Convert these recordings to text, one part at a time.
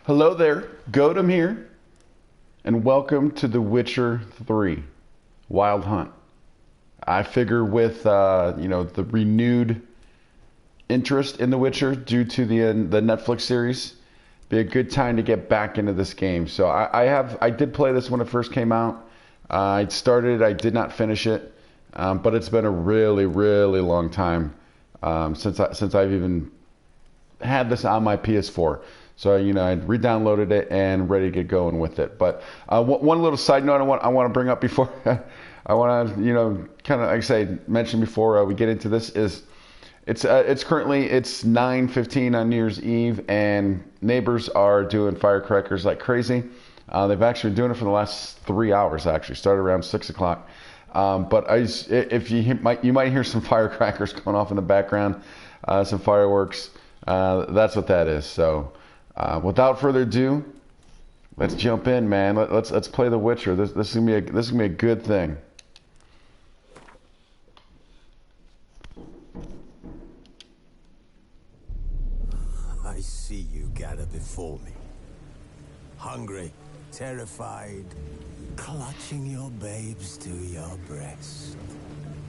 Hello there, Godem here, and welcome to The Witcher 3 Wild Hunt. I figure with the renewed interest in The Witcher due to the Netflix series, be a good time to get back into this game. So I did play this when it first came out. I started it, I did not finish it, but it's been a really, really long time since I've even had this on my PS4. So I re-downloaded it and ready to get going with it. But one little side note I want to bring up before I want to kind of like I say mention before we get into this is it's currently 9:15 on New Year's Eve and neighbors are doing firecrackers like crazy. They've actually been doing it for the last 3 hours. Actually started around 6 o'clock. But if you might hear some firecrackers going off in the background, some fireworks. That's what that is. So. Without further ado, let's jump in, man. Let's play The Witcher. This is gonna be a good thing. I see you gather before me, hungry, terrified, clutching your babes to your breast.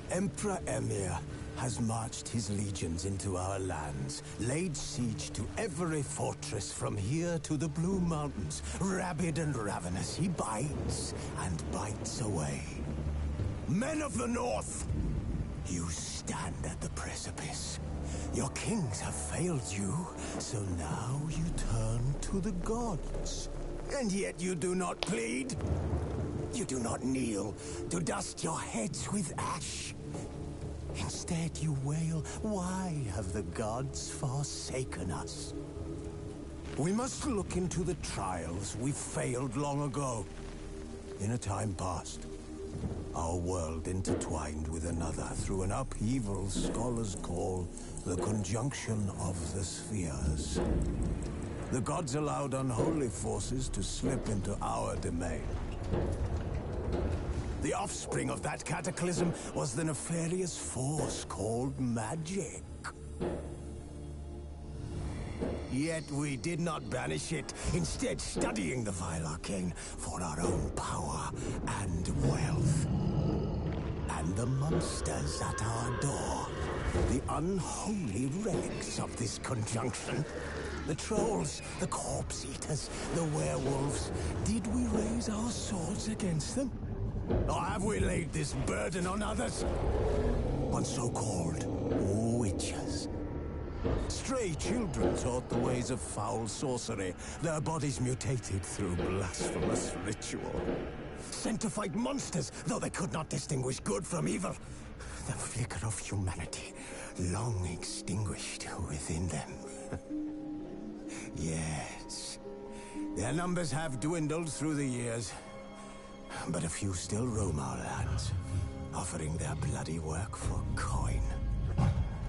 Emperor Emhyr has marched his legions into our lands, laid siege to every fortress from here to the Blue Mountains. Rabid and ravenous, he bites and bites away. Men of the North, you stand at the precipice. Your kings have failed you, so now you turn to the gods. And yet you do not plead. You do not kneel to dust your heads with ash. Instead, you wail, why have the gods forsaken us? We must look into the trials we failed long ago. In a time past, our world intertwined with another through an upheaval scholars call the conjunction of the spheres. The gods allowed unholy forces to slip into our domain. The offspring of that cataclysm was the nefarious force called magic. Yet we did not banish it, instead studying the vile arcane for our own power and wealth. And the monsters at our door, the unholy relics of this conjunction. The trolls, the corpse eaters, the werewolves. Did we raise our swords against them? Or have we laid this burden on others? On so-called witches. Stray children taught the ways of foul sorcery, their bodies mutated through blasphemous ritual. Sent to fight monsters, though they could not distinguish good from evil. The flicker of humanity, long extinguished within them. Yes, their numbers have dwindled through the years. But a few still roam our lands, offering their bloody work for coin.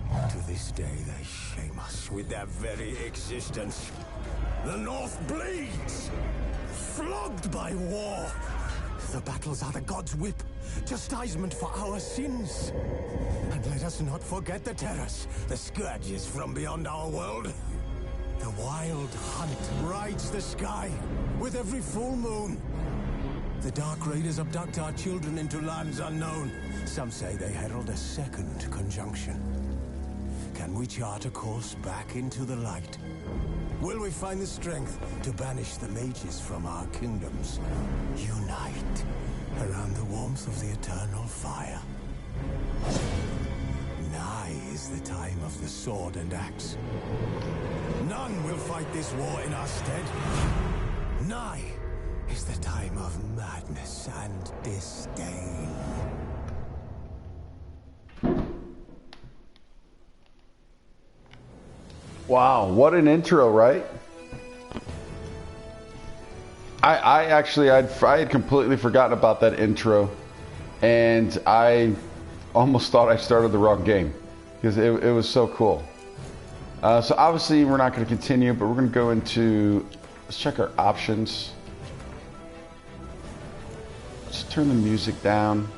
To this day, they shame us with their very existence. The North bleeds, flogged by war. The battles are the gods' whip, chastisement for our sins. And let us not forget the terrors, the scourges from beyond our world. The wild hunt rides the sky with every full moon. The Dark Raiders abduct our children into lands unknown. Some say they herald a second conjunction. Can we chart a course back into the light? Will we find the strength to banish the mages from our kingdoms? Unite around the warmth of the eternal fire. Nigh is the time of the sword and axe. None will fight this war in our stead. Nigh is the time of madness and disdain. Wow, what an intro, right? I had completely forgotten about that intro, and I almost thought I started the wrong game because it was so cool. So obviously we're not going to continue, but we're going to go into, let's check our options. Let's turn the music down.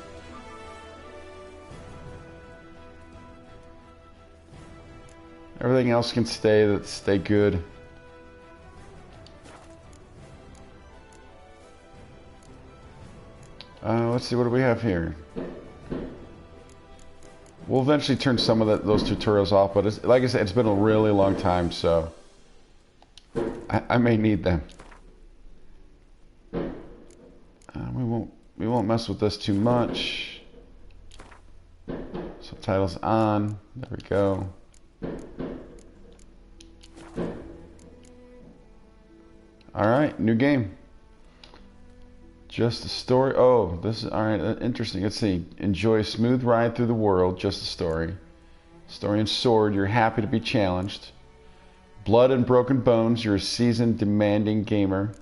Everything else can stay good. Let's see, what do we have here? We'll eventually turn some of those tutorials off, but like I said, it's been a really long time, so I may need them. We won't mess with this too much. Subtitles on. There we go. All right, new game. Just a story. Oh, this is all right. Interesting. Let's see. Enjoy a smooth ride through the world. Just a story. Story and sword. You're happy to be challenged. Blood and broken bones. You're a seasoned, demanding gamer.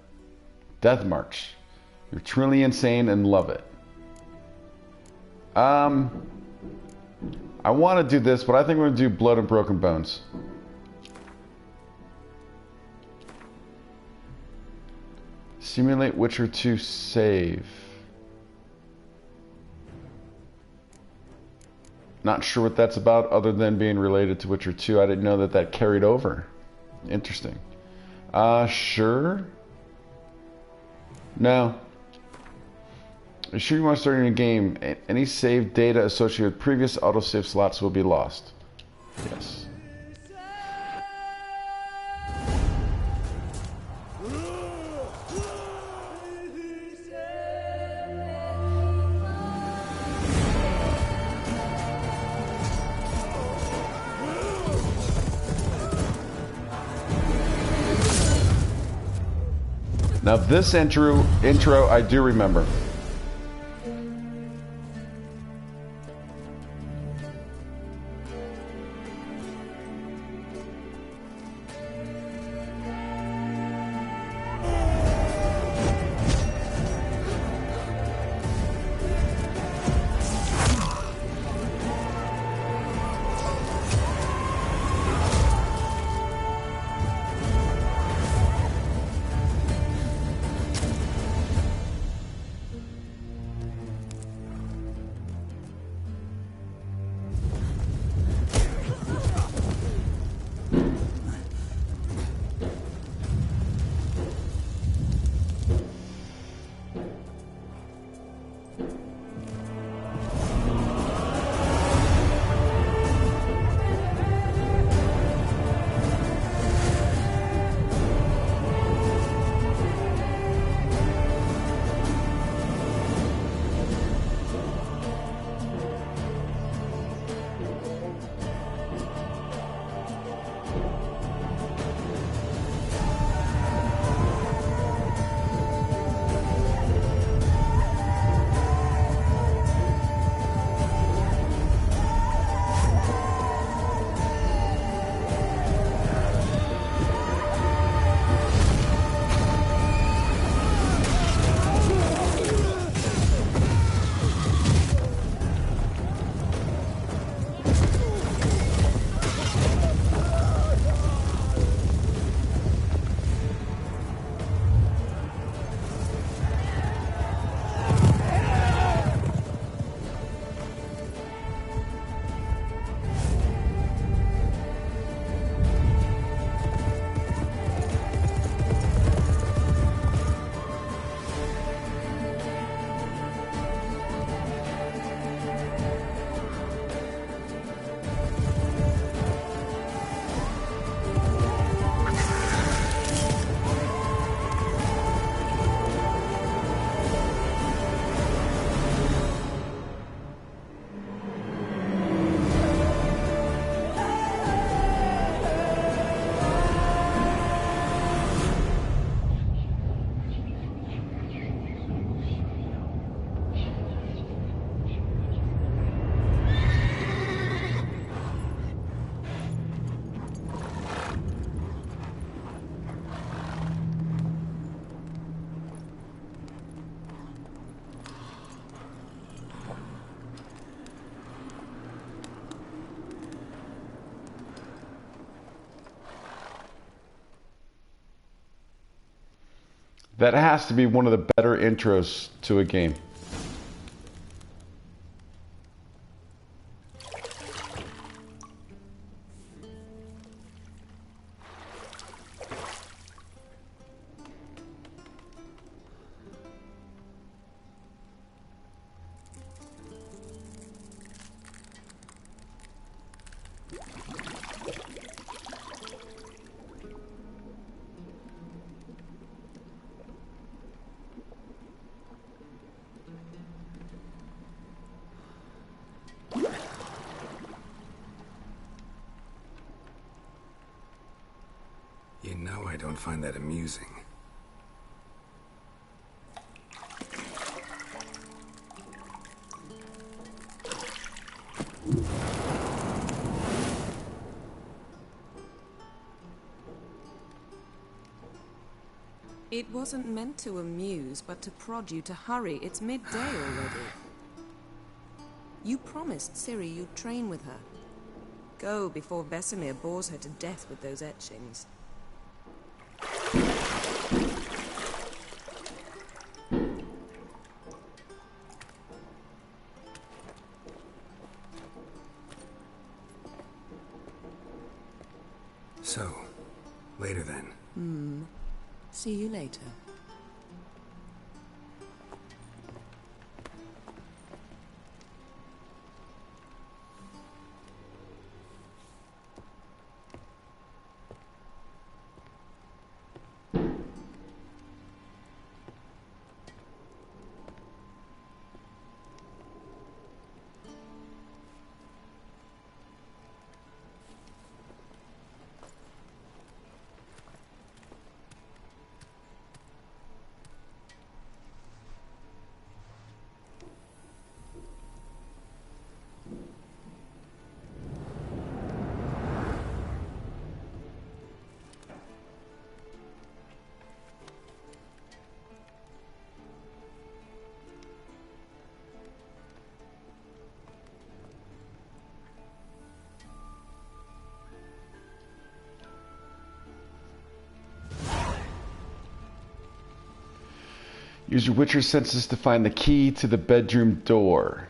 Death March. You're truly insane and love it. I want to do this, but I think we're gonna do Blood and Broken Bones. Simulate Witcher 2 save. Not sure what that's about other than being related to Witcher 2. I didn't know that that carried over. Interesting. Sure. No. Are you sure you want to start a new game? Any save data associated with previous autosave slots will be lost. Yes. Now this intro I do remember. That has to be one of the better intros to a game. know I don't find that amusing. It wasn't meant to amuse, but to prod you to hurry. It's midday already. You promised Ciri you'd train with her. Go before Vesemir bores her to death with those etchings. So, later then. See you later. Use your Witcher senses to find the key to the bedroom door.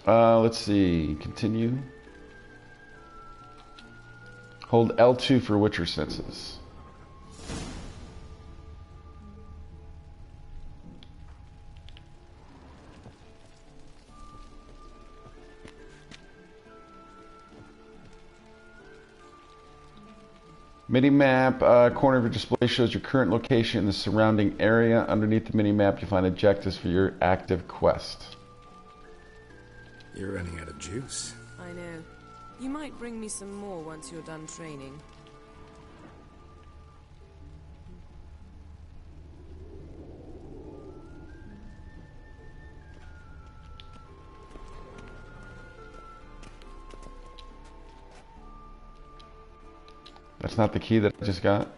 Let's see. Continue. Hold L2 for Witcher senses. Minimap, corner of your display shows your current location in the surrounding area. Underneath the minimap, you find objectives for your active quest. You're running out of juice. I know. You might bring me some more once you're done training. That's not the key that I just got.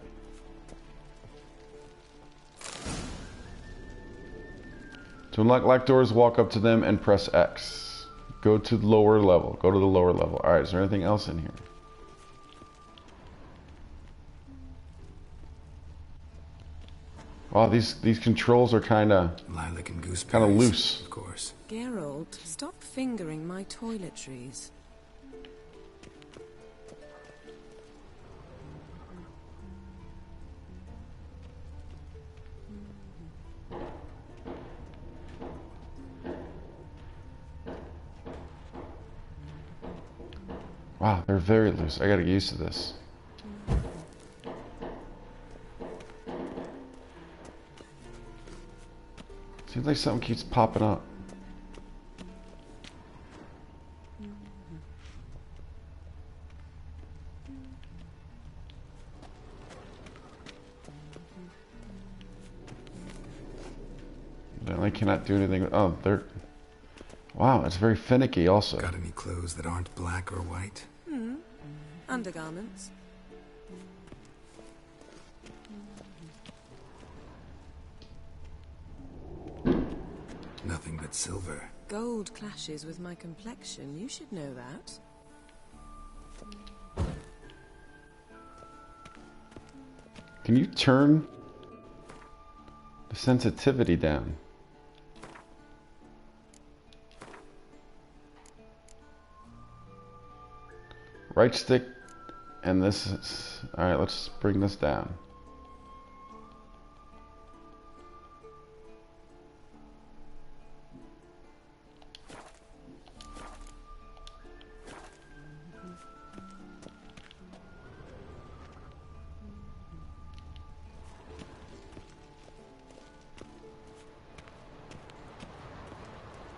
To unlock locked doors, walk up to them and press X. Go to the lower level. Go to the lower level. Alright, is there anything else in here? Wow, these controls are kinda Lilac and gooseberries. kinda loose. Of course. Geralt, stop fingering my toiletries. Wow, they're very loose. I gotta get used to this. Seems like something keeps popping up. I cannot do anything. Oh, they're... Wow, it's very finicky also. Got any clothes that aren't black or white? Undergarments. Nothing but silver. Gold clashes with my complexion. You should know that. Can you turn the sensitivity down? Right stick, and this is... Alright, let's bring this down.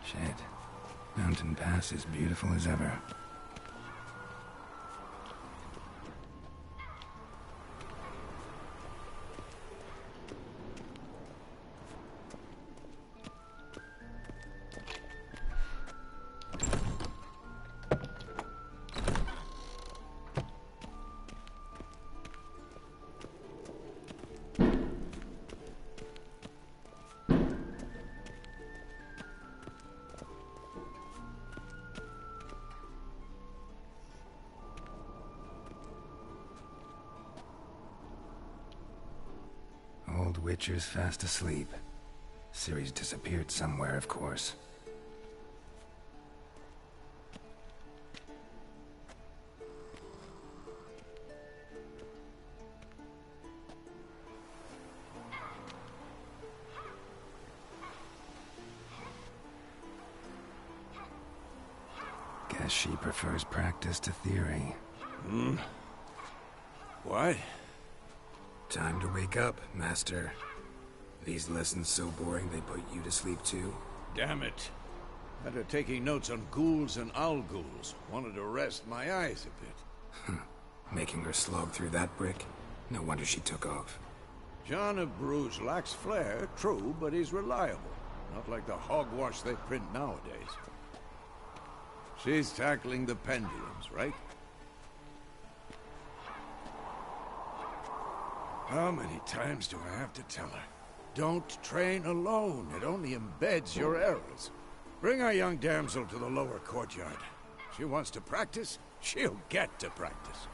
Shit. Mountain Pass is beautiful as ever. old Witcher's fast asleep. Ciri's disappeared somewhere, of course. Guess she prefers practice to theory. What? Time to wake up, Master. These lessons so boring they put you to sleep too? Damn it. After taking notes on ghouls and owl ghouls, wanted to rest my eyes a bit. Making her slog through that brick? No wonder she took off. John of Bruges lacks flair, true, but he's reliable. Not like the hogwash they print nowadays. She's tackling the pendulums, right? How many times do I have to tell her? Don't train alone. It only embeds your errors. Bring our young damsel to the lower courtyard. She wants to practice, she'll get to practice.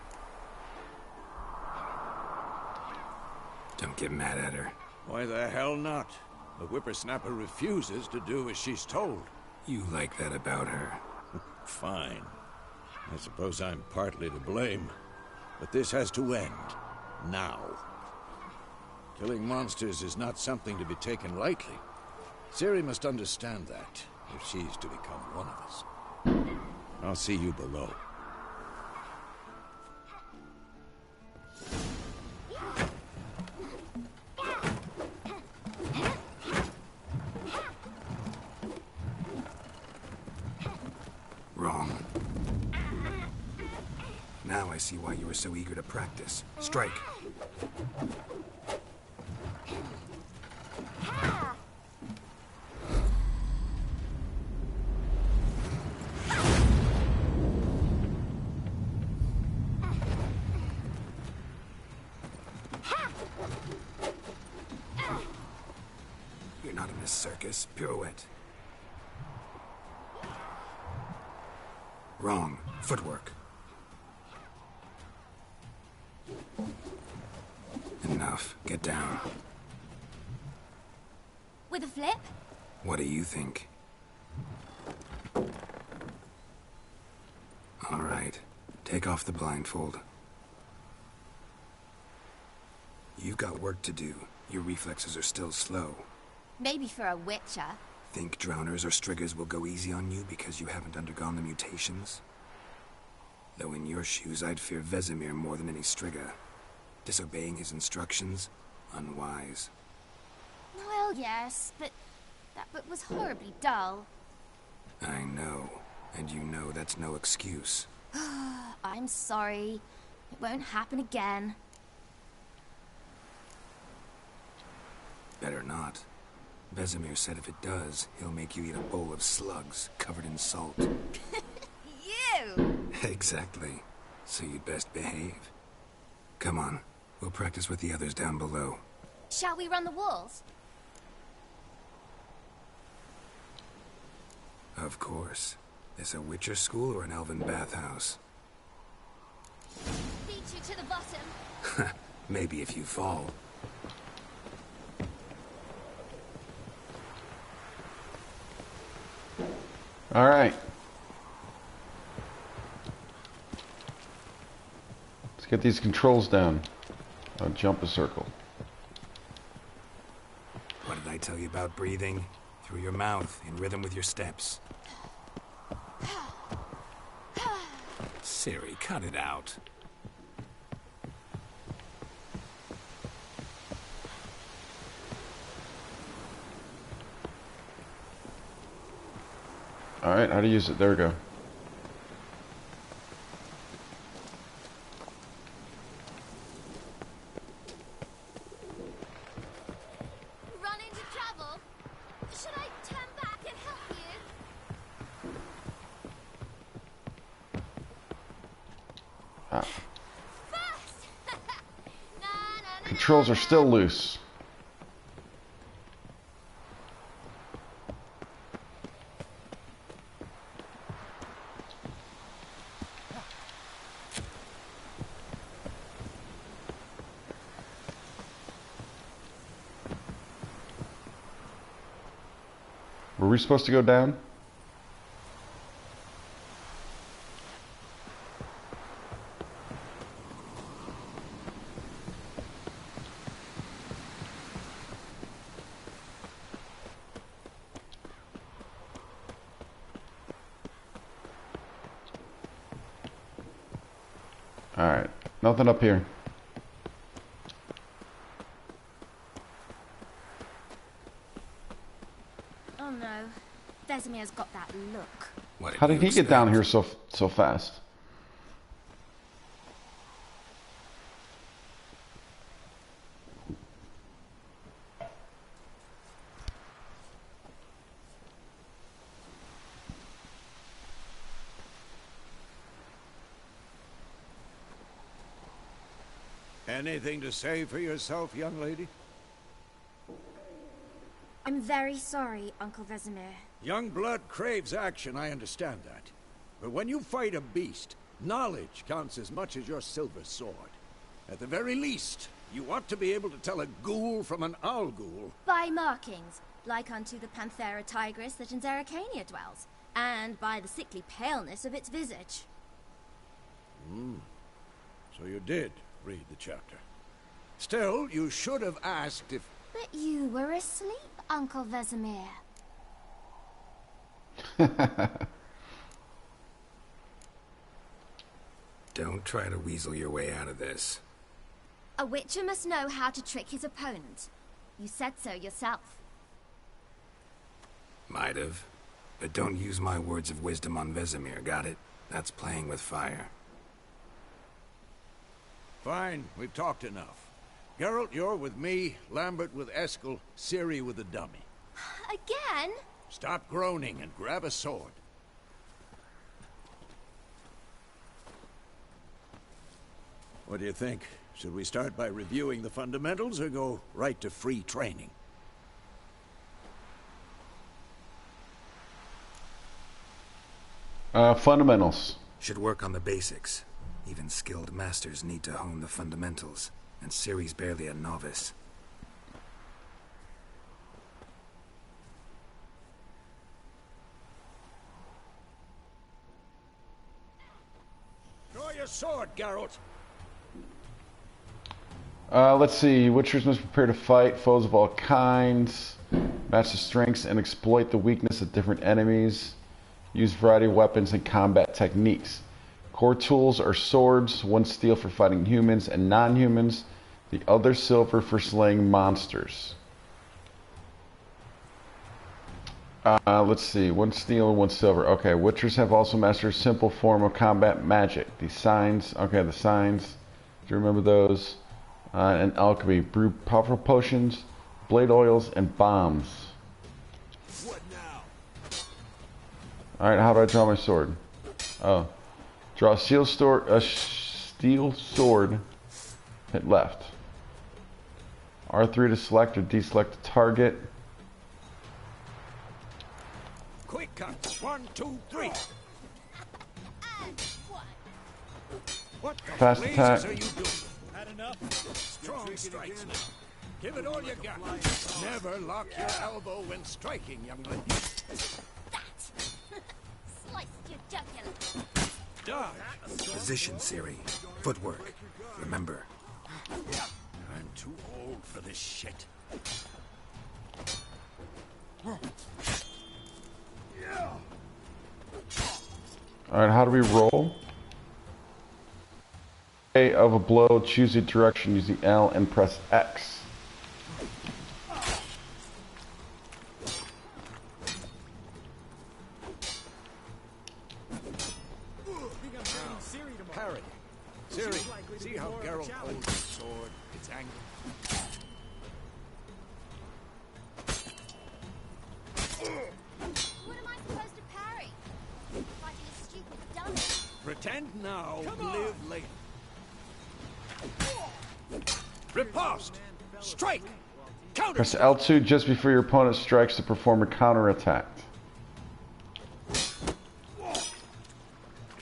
Don't get mad at her. Why the hell not? The whippersnapper refuses to do as she's told. You like that about her. Fine. I suppose I'm partly to blame. But this has to end. Now. Killing monsters is not something to be taken lightly. Ciri must understand that, if she's to become one of us. I'll see you below. Wrong. Now I see why you were so eager to practice. Strike. You're not in this circus. Pirouette. Wrong. Footwork. Enough. Get down. With a flip? What do you think? All right. Take off the blindfold. You've got work to do. Your reflexes are still slow. Maybe for a witcher. Think drowners or striggers will go easy on you because you haven't undergone the mutations? Though in your shoes, I'd fear Vesemir more than any strigger. Disobeying his instructions? Unwise. Well, yes, but that book was horribly dull. I know. And you know that's no excuse. I'm sorry. It won't happen again. Better not. Vesemir said if it does, he'll make you eat a bowl of slugs covered in salt. You! Exactly. So you'd best behave. Come on. We'll practice with the others down below. Shall we run the walls? Of course. This a Witcher school or an elven bathhouse? Beat you to the bottom. Maybe if you fall. All right. Let's get these controls down. I'll jump a circle. What did I tell you about breathing? Through your mouth, in rhythm with your steps. Ciri, cut it out. All right, how to use it. There we go. Run into trouble? Should I turn back and help you? Ah. First! Na, na, na, Controls are still loose. Were we supposed to go down? Alright, nothing up here. Oh no. Vesemir's got that look. What How did he get down here so fast? Anything to say for yourself, young lady? I'm very sorry, Uncle Vesemir. Young blood craves action, I understand that. But when you fight a beast, knowledge counts as much as your silver sword. At the very least, you ought to be able to tell a ghoul from an owl ghoul. By markings, like unto the Panthera tigris that in Zerrikania dwells, and by the sickly paleness of its visage. So you did read the chapter. Still, you should have asked if... But you were asleep, Uncle Vesemir. Don't try to weasel your way out of this. A witcher must know how to trick his opponent. You said so yourself. Might have. But don't use my words of wisdom on Vesemir, got it? That's playing with fire. Fine, we've talked enough. Geralt, you're with me, Lambert with Eskel, Ciri with the dummy. Again? Stop groaning and grab a sword. What do you think? Should we start by reviewing the fundamentals or go right to free training? Fundamentals. Should work on the basics. Even skilled masters need to hone the fundamentals, and Ciri's barely a novice. Draw your sword, Geralt. Let's see. Witchers must prepare to fight foes of all kinds, match the strengths and exploit the weakness of different enemies, use a variety of weapons and combat techniques. Core tools are swords, one steel for fighting humans and non-humans, the other silver for slaying monsters. Let's see, one steel, one silver. Okay, Witchers have also mastered a simple form of combat magic. The signs, okay, the signs, do you remember those? And alchemy, brew powerful potions, blade oils, and bombs. What now? Alright, how do I draw my sword? Oh. Draw a steel sword, hit left. R3 to select or deselect the target. Quick cut. 1, 2, 3. What the Fast blazes attack. are you doing? Had enough? Strong strikes now. Give it all you got. Never lock your elbow when striking, young lady. Sliced your jugular. Done. Position, Ciri. Footwork. Remember. I'm too old for this shit. Alright, how do we roll? Of a blow, choose a direction using L and press X. Parry. Ciri, see how Geralt holds his sword, its angle. What am I supposed to parry? Fighting a stupid dummy. Pretend now, live later. Riposte! Strike! Counter! Press L2 just before your opponent strikes to perform a counterattack.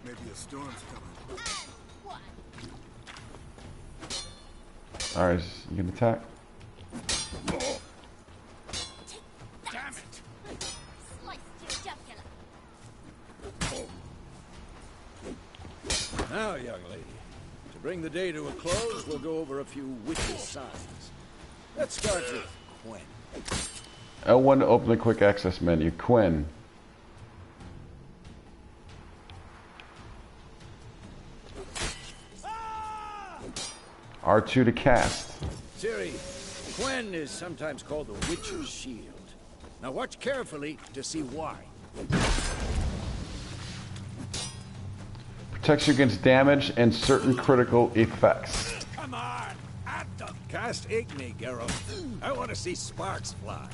Maybe a storm's coming. What? Alright, you can attack. Damn it! day to a close, we'll go over a few witches' signs. Let's start with Quen. L1 to open the quick access menu. Quen. R2 to cast. Ciri, Quen is sometimes called the Witcher's Shield. Now watch carefully to see why. Protects you against damage and certain critical effects. Come on! At the cast Igni, Geralt. I want to see sparks fly.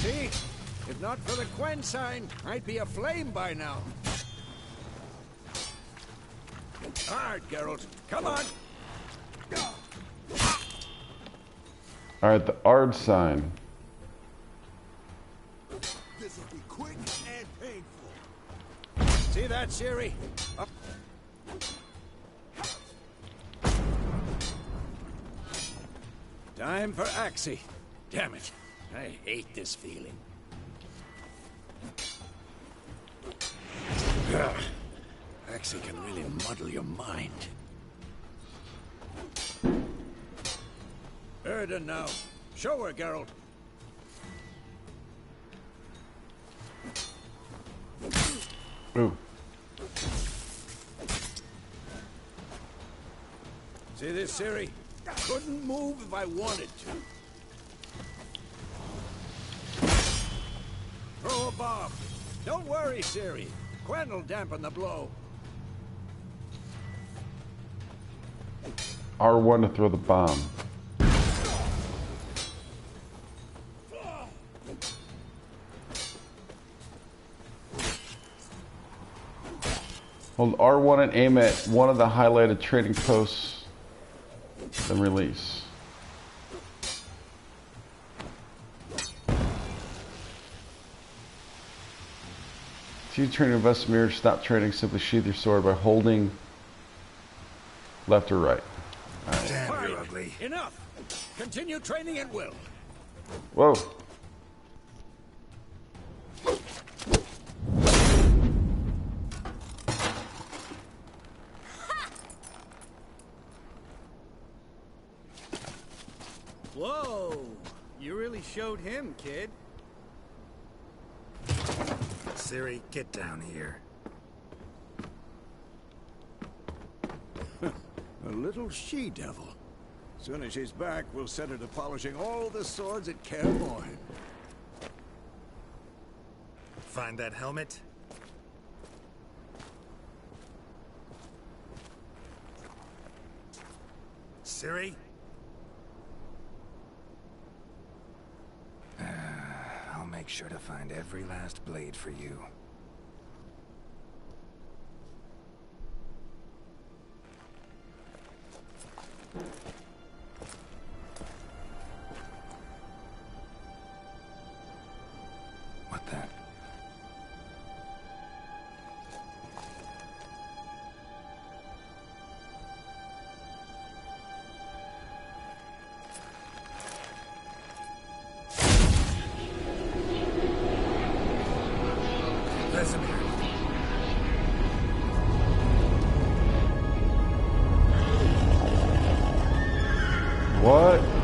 See? If not for the Quen sign, I'd be aflame by now. Alright, Geralt. Come on! Alright, the Ard sign. This'll be quick and painful. See that, Ciri? Up. Time for Axii. Damn it. I hate this feeling. Ugh. Axii can really muddle your mind. Erden now. Show her, Geralt. Ooh. See this, Ciri? Couldn't move if I wanted to. Throw a bomb. Don't worry, Ciri. Quen will dampen the blow. R1 to throw the bomb. Hold R1 and aim at one of the highlighted trading posts, then release. If you train in Vesemir, stop trading, simply sheath your sword by holding left or right. Alright. Damn, you're ugly. Enough. Continue training at will. Whoa. Whoa! You really showed him, kid. Ciri, get down here. A little she-devil. Soon as she's back, we'll set her to polishing all the swords at Kaer Morhen. Find that helmet? Ciri? I'll make sure to find every last blade for you. What the? Vesemir. What?